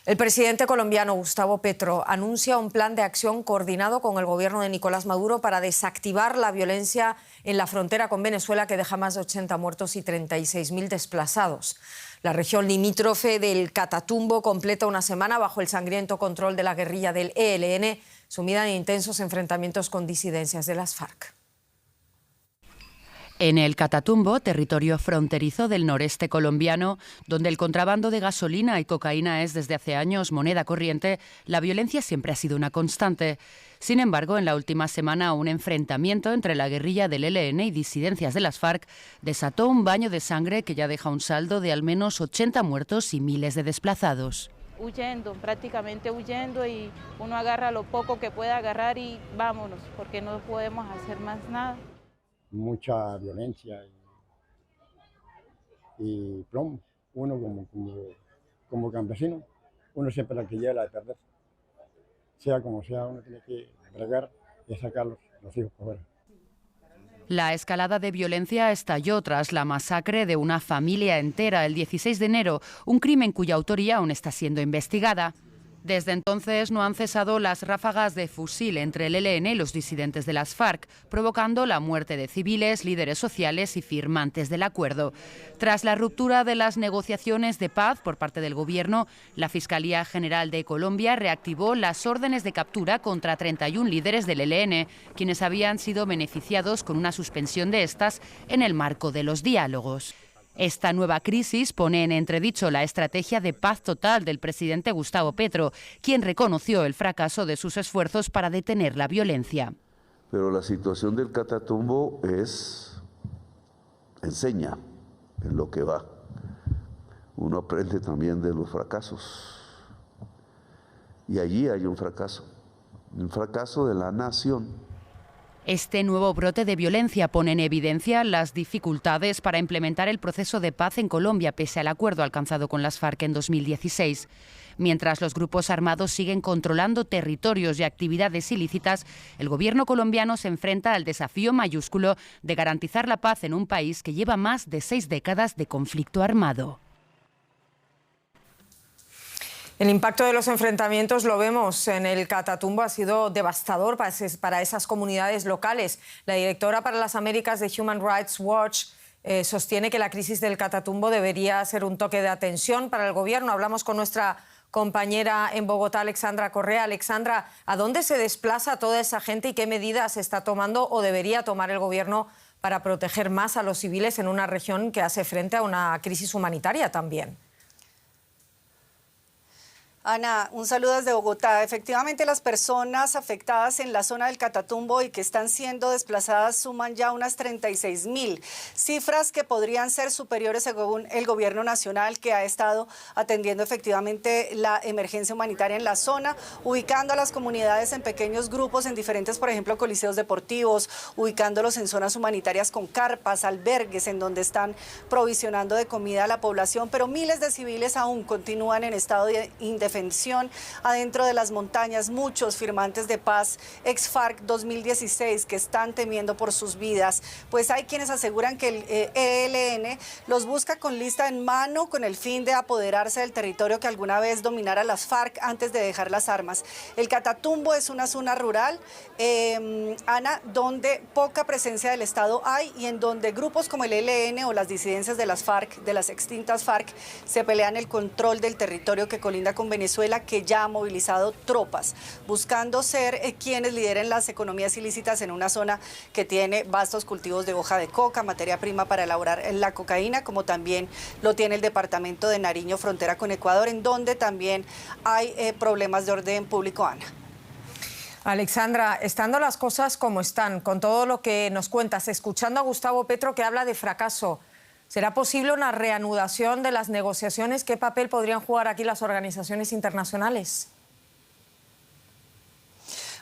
El presidente colombiano Gustavo Petro anuncia un plan de acción coordinado con el gobierno de Nicolás Maduro para desactivar la violencia en la frontera con Venezuela, que deja más de 80 muertos y 36.000 desplazados. La región limítrofe del Catatumbo completa una semana bajo el sangriento control de la guerrilla del ELN, sumida en intensos enfrentamientos con disidencias de las FARC. En el Catatumbo, territorio fronterizo del noreste colombiano, donde el contrabando de gasolina y cocaína es desde hace años moneda corriente, la violencia siempre ha sido una constante. Sin embargo, en la última semana, un enfrentamiento entre la guerrilla del ELN y disidencias de las FARC desató un baño de sangre que ya deja un saldo de al menos 80 muertos y miles de desplazados. Huyendo, prácticamente huyendo, y uno agarra lo poco que pueda agarrar y vámonos, porque no podemos hacer más nada. Mucha violencia y plomo. Uno como campesino, uno siempre la que lleva la de perder. Sea como sea, uno tiene que bregar y sacar los hijos por fuera. La escalada de violencia estalló tras la masacre de una familia entera el 16 de enero, un crimen cuya autoría aún está siendo investigada. Desde entonces no han cesado las ráfagas de fusil entre el ELN y los disidentes de las FARC, provocando la muerte de civiles, líderes sociales y firmantes del acuerdo. Tras la ruptura de las negociaciones de paz por parte del Gobierno, la Fiscalía General de Colombia reactivó las órdenes de captura contra 31 líderes del ELN, quienes habían sido beneficiados con una suspensión de estas en el marco de los diálogos. Esta nueva crisis pone en entredicho la estrategia de paz total del presidente Gustavo Petro, quien reconoció el fracaso de sus esfuerzos para detener la violencia. Pero la situación del Catatumbo enseña en lo que va. Uno aprende también de los fracasos. Y allí hay un fracaso de la nación. Este nuevo brote de violencia pone en evidencia las dificultades para implementar el proceso de paz en Colombia, pese al acuerdo alcanzado con las FARC en 2016. Mientras los grupos armados siguen controlando territorios y actividades ilícitas, el gobierno colombiano se enfrenta al desafío mayúsculo de garantizar la paz en un país que lleva más de 6 décadas de conflicto armado. El impacto de los enfrentamientos, lo vemos en el Catatumbo, ha sido devastador para esas comunidades locales. La directora para las Américas de Human Rights Watch sostiene que la crisis del Catatumbo debería ser un toque de atención para el gobierno. Hablamos con nuestra compañera en Bogotá, Alexandra Correa. Alexandra, ¿a dónde se desplaza toda esa gente y qué medidas está tomando o debería tomar el gobierno para proteger más a los civiles en una región que hace frente a una crisis humanitaria también? Ana, un saludo desde Bogotá. Efectivamente, las personas afectadas en la zona del Catatumbo y que están siendo desplazadas suman ya unas 36.000, cifras que podrían ser superiores según el gobierno nacional, que ha estado atendiendo efectivamente la emergencia humanitaria en la zona, ubicando a las comunidades en pequeños grupos en diferentes, por ejemplo, coliseos deportivos, ubicándolos en zonas humanitarias con carpas, albergues, en donde están provisionando de comida a la población, pero miles de civiles aún continúan en estado de indefensión adentro de las montañas. Muchos firmantes de paz ex FARC 2016 que están temiendo por sus vidas, pues hay quienes aseguran que el ELN los busca con lista en mano con el fin de apoderarse del territorio que alguna vez dominara las FARC antes de dejar las armas. El Catatumbo es una zona rural, Ana, donde poca presencia del Estado hay y en donde grupos como el ELN o las disidencias de las FARC, de las extintas FARC, se pelean el control del territorio que colinda con Venezuela, que ya ha movilizado tropas, buscando ser quienes lideren las economías ilícitas en una zona que tiene vastos cultivos de hoja de coca, materia prima para elaborar la cocaína, como también lo tiene el departamento de Nariño, frontera con Ecuador, en donde también hay problemas de orden público, Ana. Alexandra, estando las cosas como están, con todo lo que nos cuentas, escuchando a Gustavo Petro que habla de fracaso, ¿será posible una reanudación de las negociaciones? ¿Qué papel podrían jugar aquí las organizaciones internacionales?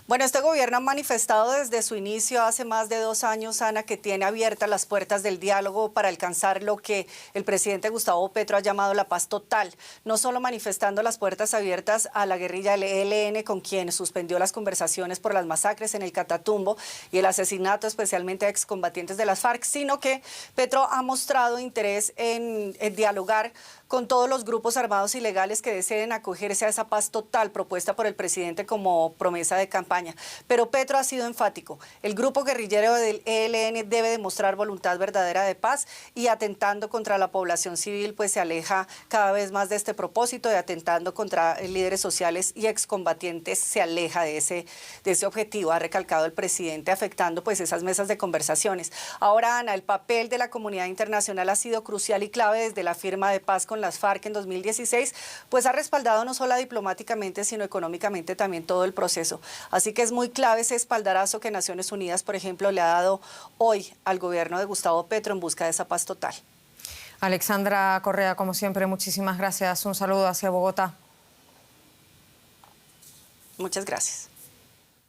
Bueno, este gobierno ha manifestado desde su inicio hace más de 2 años, Ana, que tiene abiertas las puertas del diálogo para alcanzar lo que el presidente Gustavo Petro ha llamado la paz total. No solo manifestando las puertas abiertas a la guerrilla del ELN, con quien suspendió las conversaciones por las masacres en el Catatumbo y el asesinato especialmente a excombatientes de las FARC, sino que Petro ha mostrado interés en dialogar con todos los grupos armados ilegales que deseen acogerse a esa paz total propuesta por el presidente como promesa de campaña. Pero Petro ha sido enfático. El grupo guerrillero del ELN debe demostrar voluntad verdadera de paz y atentando contra la población civil, pues se aleja cada vez más de este propósito, y atentando contra líderes sociales y excombatientes se aleja de ese objetivo, ha recalcado el presidente, afectando pues esas mesas de conversaciones. Ahora, Ana, el papel de la comunidad internacional ha sido crucial y clave desde la firma de paz con las FARC en 2016, pues ha respaldado no solo diplomáticamente, sino económicamente también todo el proceso. Así que es muy clave ese espaldarazo que Naciones Unidas, por ejemplo, le ha dado hoy al gobierno de Gustavo Petro en busca de esa paz total. Alexandra Correa, como siempre, muchísimas gracias. Un saludo hacia Bogotá. Muchas gracias.